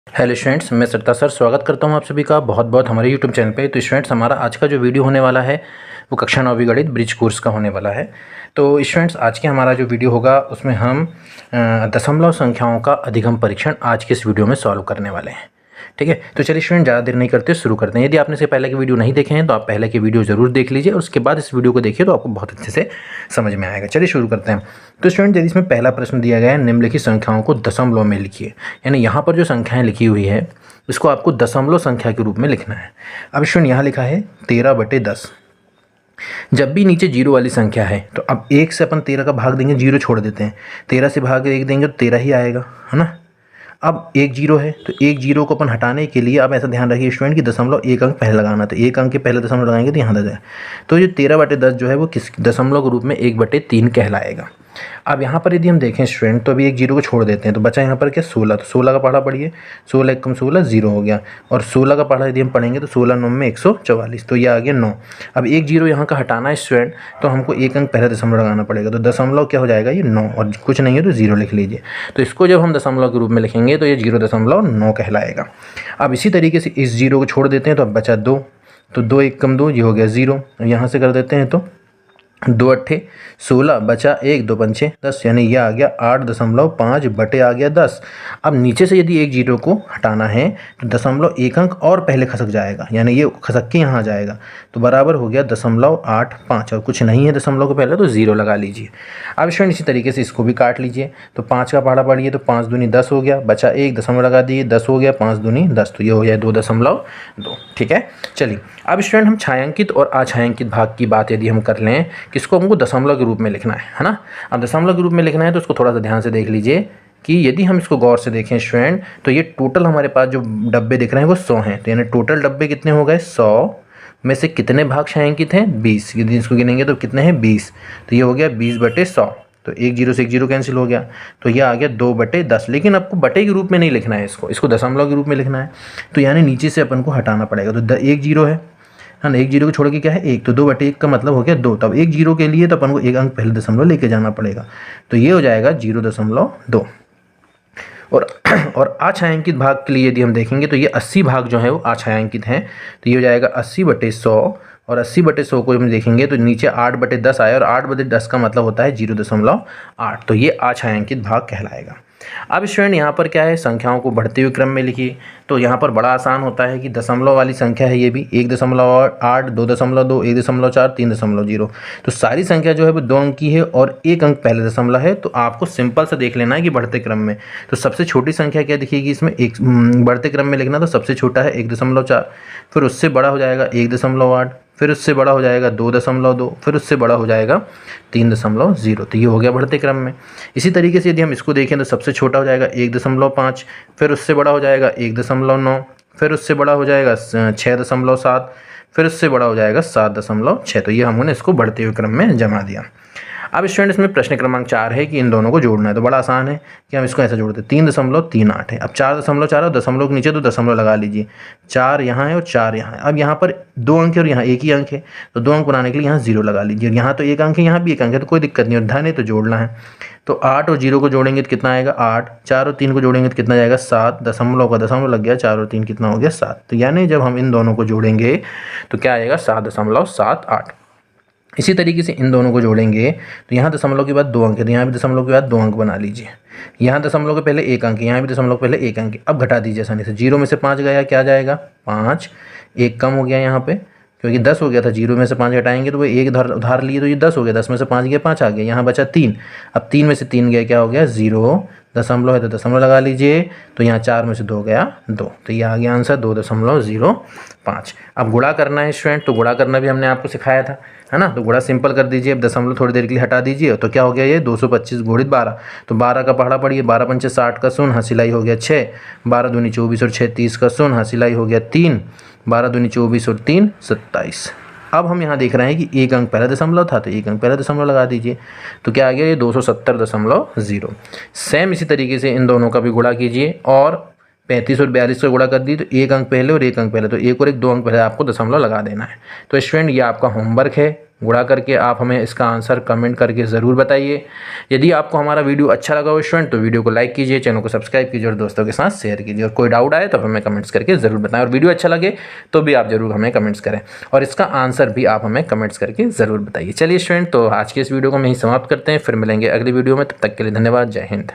Hello students, मैं सरिता sir स्वागत करता हूं आप सभी का बहुत बहुत हमारे यूट्यूब चैनल पे। तो स्टूडेंट्स, हमारा आज का जो वीडियो होने वाला है वो कक्षा 9वीं गणित ब्रिज कोर्स का होने वाला है। तो स्टूडेंट्स, आज के हमारा जो वीडियो होगा उसमें हम दशमलव संख्याओं का अधिगम परीक्षण आज के इस वीडियो में सॉल्व करने वाले हैं। ठीक है, तो चलिए स्टूडेंट, ज़्यादा देर नहीं करते शुरू करते हैं। यदि आपने से पहले के वीडियो नहीं देखे हैं तो आप पहले के वीडियो ज़रूर देख लीजिए और उसके बाद इस वीडियो को देखिए तो आपको बहुत अच्छे से समझ में आएगा। चलिए शुरू करते हैं। तो स्टूडेंट, यदि इसमें पहला प्रश्न दिया गया है, निम्नलिखित संख्याओं को दशमलव में लिखिए। यानी यहाँ पर जो संख्याएँ लिखी हुई है इसको आपको दशमलव संख्या के रूप में लिखना है। अब स्टूडेंट, यहाँ लिखा है 13/10। जब भी नीचे जीरो वाली संख्या है तो अब 1 से अपन 13 का भाग देंगे, जीरो छोड़ देते हैं। 13 से भाग 1 देंगे तो 13 ही आएगा, है ना। अब एक जीरो है तो एक जीरो को अपन हटाने के लिए अब ऐसा ध्यान रखिए स्टूडेंट कि दशमलव एक अंक पहले लगाना। तो एक अंक के पहले दशमलव लगाएंगे तो यहाँ आ जाए। तो ये 13/10 जो है वो किस दशमलव के रूप में 1/3 कहलाएगा। अब यहाँ पर यदि हम देखें स्टूडेंट तो अभी एक जीरो को छोड़ देते हैं तो बचा यहाँ पर क्या 16। तो 16 का पढ़ा पढ़िए, 16 × 16 0 हो गया। और 16 का पढ़ा यदि हम पढ़ेंगे तो 16 × 9 में 144, तो ये आ गया 9। अब एक जीरो यहाँ का हटाना है स्टूडेंट तो हमको एक अंक पहले दशमलव लगाना पड़ेगा। तो दशमलव क्या हो जाएगा, ये 9, और कुछ नहीं है तो 0 लिख लीजिए। तो इसको जब हम दशमलव के रूप में लिखेंगे तो ये 0.9 कहलाएगा। अब इसी तरीके से इस जीरो को छोड़ देते हैं तो अब बचा 2। तो 2 1 × 2 ये हो गया 0। यहाँ से कर देते हैं तो 2 8 16 बचा 1, 2 5 10, यानी यह आ गया 8.5 बटे आ गया 10। अब नीचे से यदि एक जीरो को हटाना है तो दशमलव एक अंक और पहले खसक जाएगा, यानी ये खसक के यहाँ आ जाएगा। तो बराबर हो गया 0.85, और कुछ नहीं है दशमलव के पहले तो 0 लगा लीजिए। अब स्टूडेंट, इसी तरीके से इसको भी काट लीजिए। तो 5 का पहाड़ा पढ़िए तो 5 दूनी 10 हो गया, बचा 1 दशमलव लगा दिए, 10 हो गया, 5 दूनी 10, तो ये हो गया 2.2। ठीक है, चलिए अब स्टूडेंट हम छायांकित और अछायांकित भाग की बात यदि हम कर लें किसको हमको दशमलव के रूप में लिखना है ना। अब दशमलव के रूप में लिखना है तो उसको थोड़ा सा ध्यान से देख लीजिए कि यदि हम इसको गौर से देखें स्टूडेंट तो ये टोटल हमारे पास जो डब्बे दिख रहे हैं वो 100 हैं। तो यानी टोटल डब्बे कितने हो गए, 100 में से कितने भाग छायांकित हैं, 20। यदि इसको गिनेंगे तो कितने हैं, 20। तो ये हो गया 20/100। तो एक जीरो से एक जीरो कैंसिल हो गया, तो ये आ गया 2/10। लेकिन आपको बटे के रूप में नहीं लिखना है, इसको दशमलव के रूप में लिखना है। तो यानी नीचे से अपन को हटाना पड़ेगा। तो एक जीरो है ना, एक जीरो को छोड़ के क्या है 1, तो 2/1 का मतलब हो गया 2। तब एक जीरो के लिए तो अपन को एक अंक पहले दशमलव लेके जाना पड़ेगा। तो ये हो जाएगा 0.2। और अछायांकित भाग के लिए यदि हम देखेंगे तो ये 80 भाग जो है वो अछायांकित हैं। तो ये हो जाएगा 80/100, और 80/100 को हम देखेंगे तो नीचे 8/10 आया, और 8/10 का मतलब होता है 0.8। तो ये अछायांकित भाग कहलाएगा। अब स्टूडेंट, यहाँ पर क्या है, संख्याओं को बढ़ते हुए क्रम में लिखिए। तो यहाँ पर बड़ा आसान होता है कि दशमलव वाली संख्या है ये भी 1.8, 2.2, 1.4, 3.0। तो सारी संख्या जो है वो 2 अंक की है और एक अंक पहले दशमलव है। तो आपको सिंपल सा देख लेना है कि बढ़ते क्रम में तो सबसे छोटी संख्या क्या दिखेगी इसमें, एक बढ़ते क्रम में लिखना तो सबसे छोटा है 1.4, फिर उससे बड़ा हो जाएगा 1.8, फिर उससे बड़ा हो जाएगा 2.2, फिर उससे बड़ा हो जाएगा 3.0। तो ये हो गया बढ़ते क्रम में। इसी तरीके से यदि हम इसको देखें तो सबसे छोटा हो जाएगा 1.5, फिर उससे बड़ा हो जाएगा 1.9, फिर उससे बड़ा हो जाएगा 6.7, फिर उससे बड़ा हो जाएगा 7.6। तो ये हमने इसको बढ़ते हुए क्रम में जमा दिया। अब स्टूडेंट, इसमें प्रश्न क्रमांक 4 है कि इन दोनों को जोड़ना है। तो बड़ा आसान है कि हम इसको ऐसा जोड़ते हैं, 3.38 है। अब 4.4 और दशमलव के नीचे तो दशमलव लगा लीजिए। 4 यहाँ है और 4 यहाँ है। अब यहाँ पर 2 अंक है और यहाँ एक ही अंक है, तो 2 अंक बनाने के लिए यहाँ 0 लगा लीजिए। यहाँ तो एक अंक है, यहाँ भी एक अंक है, तो कोई दिक्कत नहीं, और धन है तो जोड़ना है। तो 8 और 0 को जोड़ेंगे तो कितना आएगा 8, 4 और 3 को जोड़ेंगे तो कितना जाएगा 7, दशमलव का दशमलव लग गया, 4 और 3 कितना हो गया 7। तो यानी जब हम इन दोनों को जोड़ेंगे तो क्या आएगा 7.78। इसी तरीके से इन दोनों को जोड़ेंगे तो यहाँ दशमलव के बाद 2 अंक है, तो यहाँ भी दशमलव के बाद 2 अंक बना लीजिए। यहाँ दशमलव के पहले एक अंक है, यहाँ भी दशमलव के पहले एक अंक है। अब घटा दीजिए आसानी से, 0 में से 5 गया, क्या जाएगा 5, एक कम हो गया यहाँ पे क्योंकि 10 हो गया था। 0 में से 5 घटाएंगे तो वो एक उधार लिए तो ये 10 हो गया, 10 में से 5 गया 5 आ गया, यहाँ बचा 3। अब 3 में से 3 गया, क्या हो गया 0, दशमलव है तो दशमलव लगा लीजिए। तो यहाँ 4 में से 2 गया 2, तो ये आ गया आंसर 2.05। अब गुणा करना है स्टूडेंट, तो गुणा करना भी हमने आपको सिखाया था, है ना। तो गुणा सिंपल कर दीजिए। अब दशमलव थोड़ी देर के लिए हटा दीजिए तो क्या हो गया ये 225 गुणित 12। तो 12 का पहाड़ा पढ़िए, 12 पंचे 60 का शून्य, हंसिलाई हो गया 6, 12 दूनी 24 और 6 30 का शून्य, हंसिलाई हो गया 3, 12 दूनी 24 और 3 27। अब हम यहाँ देख रहे हैं कि एक अंक पहला दशमलव था तो एक अंक पहला दशमलव लगा दीजिए। तो क्या आ गया ये 270.0। सेम इसी तरीके से इन दोनों का भी गुणा कीजिए और 35 और 42 का गुणा कर दी तो 1 अंक पहले और 1 अंक पहले, तो 1 और 1 2 अंक पहले आपको दशमलव लगा देना है। तो स्टूडेंट ये आपका होमवर्क है, गुणा करके आप हमें इसका आंसर कमेंट करके ज़रूर बताइए। यदि आपको हमारा वीडियो अच्छा लगा हो स्टूडेंट तो वीडियो को लाइक कीजिए, चैनल को सब्सक्राइब कीजिए और दोस्तों के साथ शेयर कीजिए। और कोई डाउट आए तो हमें कमेंट्स करके ज़रूर बताएं, और वीडियो अच्छा लगे तो भी आप ज़रूर हमें कमेंट्स करें और इसका आंसर भी आप हमें कमेंट्स करके ज़रूर बताइए। चलिए स्टूडेंट, तो आज के इस वीडियो को हम यहीं समाप्त करते हैं, फिर मिलेंगे अगली वीडियो में। तब तक के लिए धन्यवाद। जय हिंद।